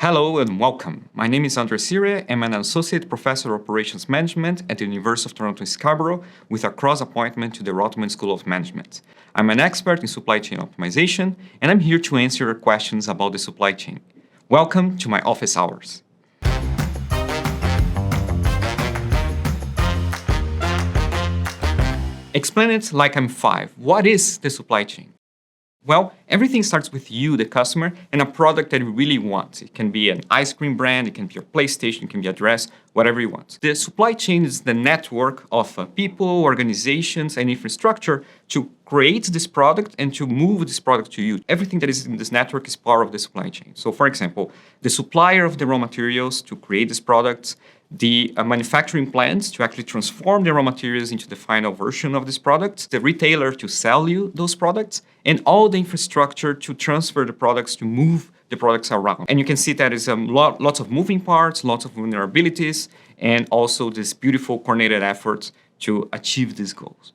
Hello and welcome. My name is Andre Cire. I'm an Associate Professor of Operations Management at the University of Toronto in Scarborough with a cross appointment to the Rotman School of Management. I'm an expert in supply chain optimization, and I'm here to answer your questions about the supply chain. Welcome to my office hours. Explain it like I'm 5. What is the supply chain? Well, everything starts with you, the customer, and a product that you really want. It can be an ice cream brand, it can be your PlayStation, it can be a dress, whatever you want. The supply chain is the network of people, organizations, and infrastructure to create this product and to move this product to you. Everything that is in this network is part of the supply chain. So, for example, the supplier of the raw materials to create these products, the manufacturing plants to actually transform the raw materials into the final version of this product, the retailer to sell you those products, and all the infrastructure to transfer the products, to move the products around. And you can see that is lots of moving parts, lots of vulnerabilities, and also this beautiful coordinated efforts to achieve these goals.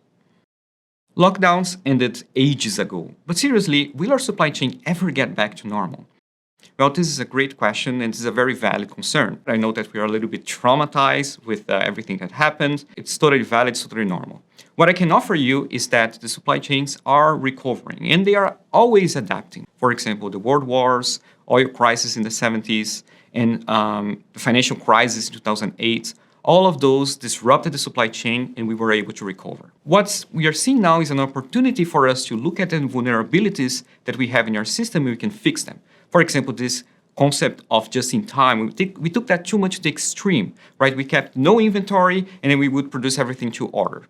Lockdowns ended ages ago, but seriously, will our supply chain ever get back to normal? Well, this is a great question, and this is a very valid concern. I know that we are a little bit traumatized with everything that happened. It's totally valid, it's totally normal. What I can offer you is that the supply chains are recovering, and they are always adapting. For example, the world wars, oil crisis in the 70s, and the financial crisis in 2008, all of those disrupted the supply chain, and we were able to recover. What we are seeing now is an opportunity for us to look at the vulnerabilities that we have in our system, and we can fix them. For example, this concept of just-in-time, we took that too much to the extreme, right? We kept no inventory, and then we would produce everything to order.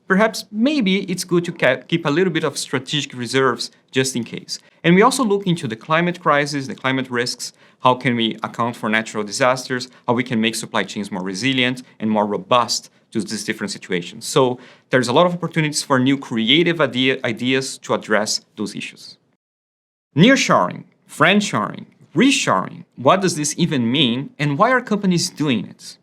Perhaps it's good to keep a little bit of strategic reserves just in case. And we also look into the climate crisis, the climate risks, how can we account for natural disasters, how we can make supply chains more resilient and more robust to these different situations. So there's a lot of opportunities for new creative ideas to address those issues. Nearshoring, friendshoring, reshoring. What does this even mean, and why are companies doing it?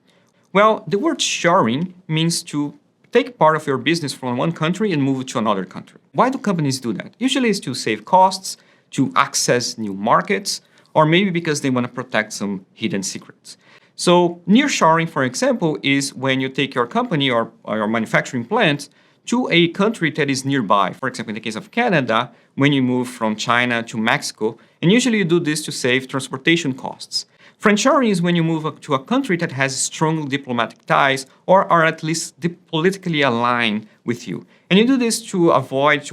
Well, the word shoring means to take part of your business from one country and move it to another country. Why do companies do that? Usually it's to save costs, to access new markets, or maybe because they want to protect some hidden secrets. So nearshoring, for example, is when you take your company or your manufacturing plant to a country that is nearby. For example, in the case of Canada, when you move from China to Mexico, and usually you do this to save transportation costs. Friendshoring is when you move to a country that has strong diplomatic ties or are at least politically aligned with you. And you do this to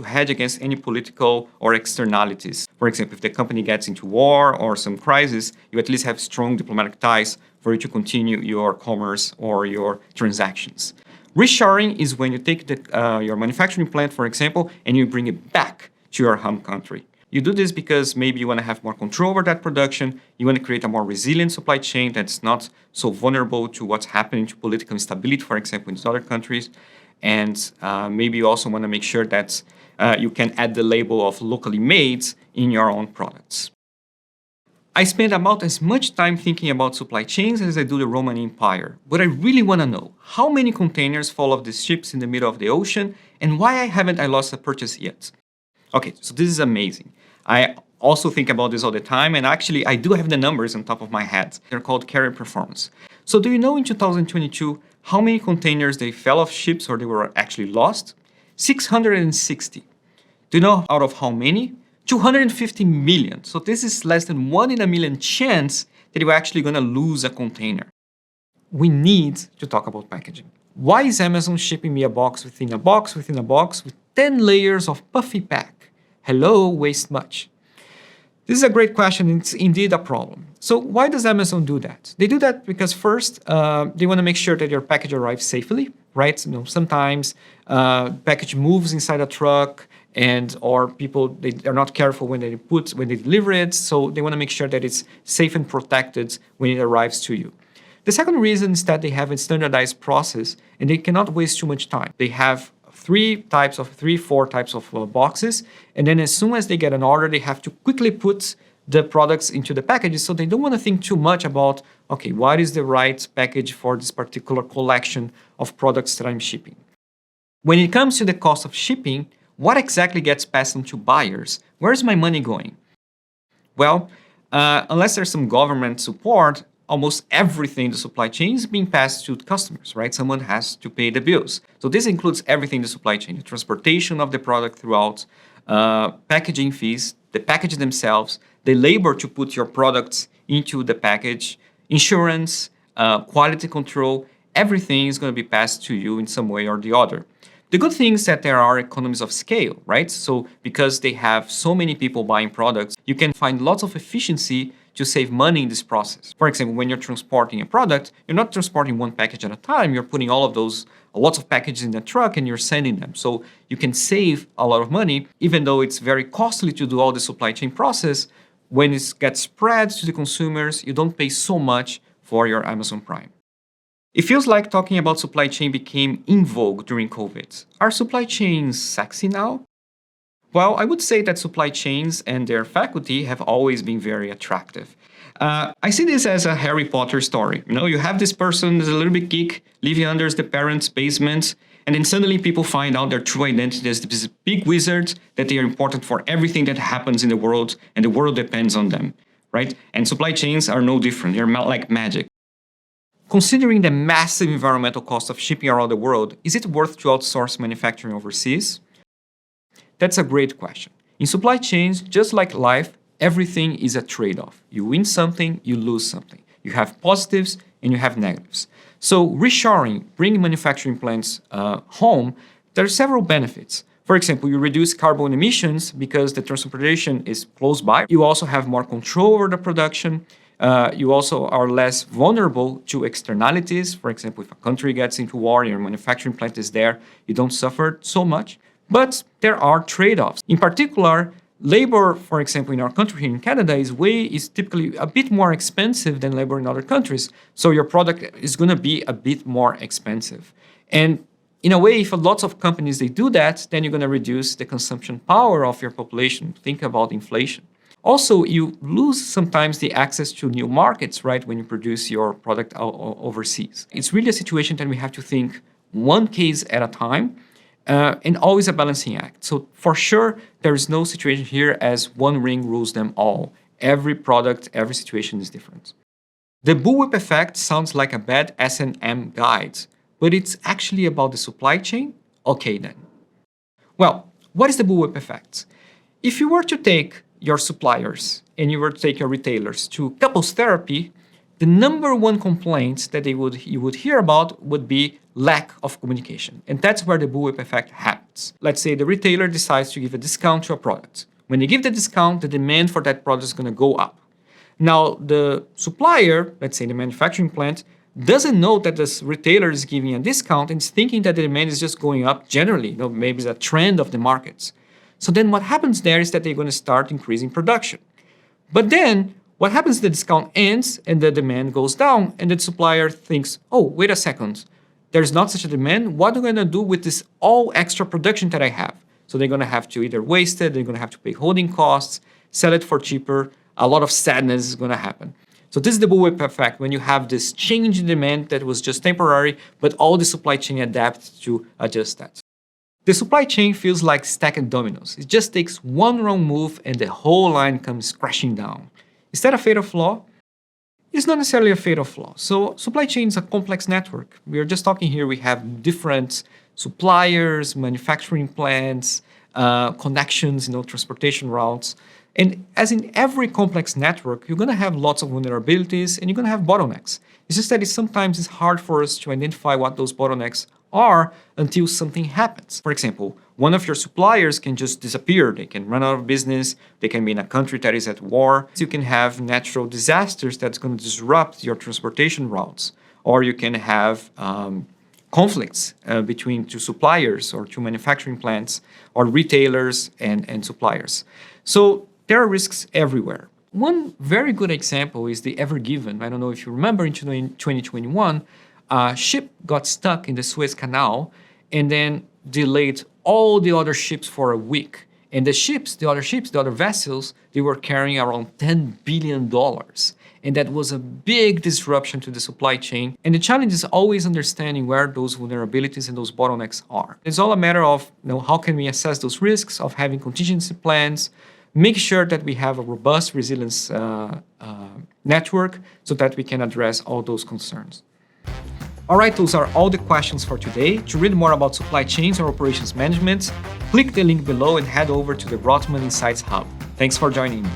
hedge against any political or externalities. For example, if the company gets into war or some crisis, you at least have strong diplomatic ties for you to continue your commerce or your transactions. Reshoring is when you take your manufacturing plant, for example, and you bring it back to your home country. You do this because maybe you want to have more control over that production, you want to create a more resilient supply chain that's not so vulnerable to what's happening to political instability, for example, in other countries. And maybe you also want to make sure that you can add the label of locally made in your own products. I spend about as much time thinking about supply chains as I do the Roman Empire, but I really want to know how many containers fall off these ships in the middle of the ocean and why haven't I lost a purchase yet? Okay, so this is amazing. I also think about this all the time, and actually I do have the numbers on top of my head. They're called carrier performance. So do you know in 2022 how many containers they fell off ships or they were actually lost? 660. Do you know out of how many? 250 million. So this is less than 1 in a million chance that you're actually going to lose a container. We need to talk about packaging. Why is Amazon shipping me a box within a box within a box with 10 layers of puffy pack? Hello, waste much. This is a great question. It's indeed a problem. So why does Amazon do that? They do that because first, they want to make sure that your package arrives safely, right? Sometimes package moves inside a truck or people, they're not careful when they deliver it. So they want to make sure that it's safe and protected when it arrives to you. The second reason is that they have a standardized process and they cannot waste too much time. They have four types of boxes. And then as soon as they get an order, they have to quickly put the products into the packages. So they don't want to think too much about, okay, what is the right package for this particular collection of products that I'm shipping? When it comes to the cost of shipping, what exactly gets passed on to buyers? Where's my money going? Well, Unless there's some government support, almost everything in the supply chain is being passed to customers, right? Someone has to pay the bills. So this includes everything in the supply chain, the transportation of the product throughout, packaging fees, the package themselves, the labor to put your products into the package, insurance, quality control, everything is going to be passed to you in some way or the other. The good thing is that there are economies of scale, right? So because they have so many people buying products, you can find lots of efficiency to save money in this process. For example, when you're transporting a product, you're not transporting one package at a time. You're putting all of those, lots of packages in the truck and you're sending them. So you can save a lot of money, even though it's very costly to do all the supply chain process. When it gets spread to the consumers, you don't pay so much for your Amazon Prime. It feels like talking about supply chain became in vogue during COVID. Are supply chains sexy now? Well, I would say that supply chains and their faculty have always been very attractive. I see this as a Harry Potter story. You have this person who's a little bit geek, living under the parents' basement, and then suddenly people find out their true identity as this big wizard, that they are important for everything that happens in the world, and the world depends on them, right? And supply chains are no different. They're like magic. Considering the massive environmental cost of shipping around the world, is it worth to outsource manufacturing overseas? That's a great question. In supply chains, just like life, everything is a trade-off. You win something, you lose something. You have positives and you have negatives. So reshoring, bringing manufacturing plants home, there are several benefits. For example, you reduce carbon emissions because the transportation is close by. You also have more control over the production. You also are less vulnerable to externalities. For example, if a country gets into war and your manufacturing plant is there, you don't suffer so much. But there are trade-offs. In particular, labor, for example, in our country here in Canada is typically a bit more expensive than labor in other countries. So your product is going to be a bit more expensive. And in a way, if lots of companies they do that, then you're going to reduce the consumption power of your population. Think about inflation. Also, you lose sometimes the access to new markets, right, when you produce your product overseas. It's really a situation that we have to think one case at a time. And always a balancing act. So for sure, there is no situation here as one ring rules them all. Every product, every situation is different. The bullwhip effect sounds like a bad S&M guide, but it's actually about the supply chain? Okay then. Well, what is the bullwhip effect? If you were to take your suppliers and you were to take your retailers to couples therapy, the number one complaint that you would hear about would be lack of communication. And that's where the bullwhip effect happens. Let's say the retailer decides to give a discount to a product. When they give the discount, the demand for that product is going to go up. Now, the supplier, let's say the manufacturing plant, doesn't know that this retailer is giving a discount and is thinking that the demand is just going up generally. Maybe it's a trend of the markets. So then what happens there is that they're going to start increasing production. But then what happens is the discount ends and the demand goes down and the supplier thinks, oh, wait a second, there's not such a demand. What am I going to do with this all extra production that I have? So they're going to have to either waste it, they're going to have to pay holding costs, sell it for cheaper. A lot of sadness is going to happen. So this is the bullwhip effect when you have this change in demand that was just temporary, but all the supply chain adapts to adjust that. The supply chain feels like stacked dominoes. It just takes one wrong move and the whole line comes crashing down. Is that a fatal flaw? It's not necessarily a fatal flaw. So supply chain is a complex network. We are just talking here, we have different suppliers, manufacturing plants, connections, transportation routes. And as in every complex network, you're going to have lots of vulnerabilities and you're going to have bottlenecks. It's just that sometimes it's hard for us to identify what those bottlenecks are until something happens. For example, one of your suppliers can just disappear. They can run out of business. They can be in a country that is at war. You can have natural disasters that's going to disrupt your transportation routes. Or you can have conflicts between two suppliers or two manufacturing plants or retailers and suppliers. So there are risks everywhere. One very good example is the Ever Given. I don't know if you remember in 2021, a ship got stuck in the Suez Canal and then delayed all the other ships for a week. And the other vessels, they were carrying around $10 billion. And that was a big disruption to the supply chain. And the challenge is always understanding where those vulnerabilities and those bottlenecks are. It's all a matter of how can we assess those risks, of having contingency plans, make sure that we have a robust resilience network so that we can address all those concerns. All right, those are all the questions for today. To read more about supply chains or operations management, click the link below and head over to the Rotman Insights Hub. Thanks for joining me.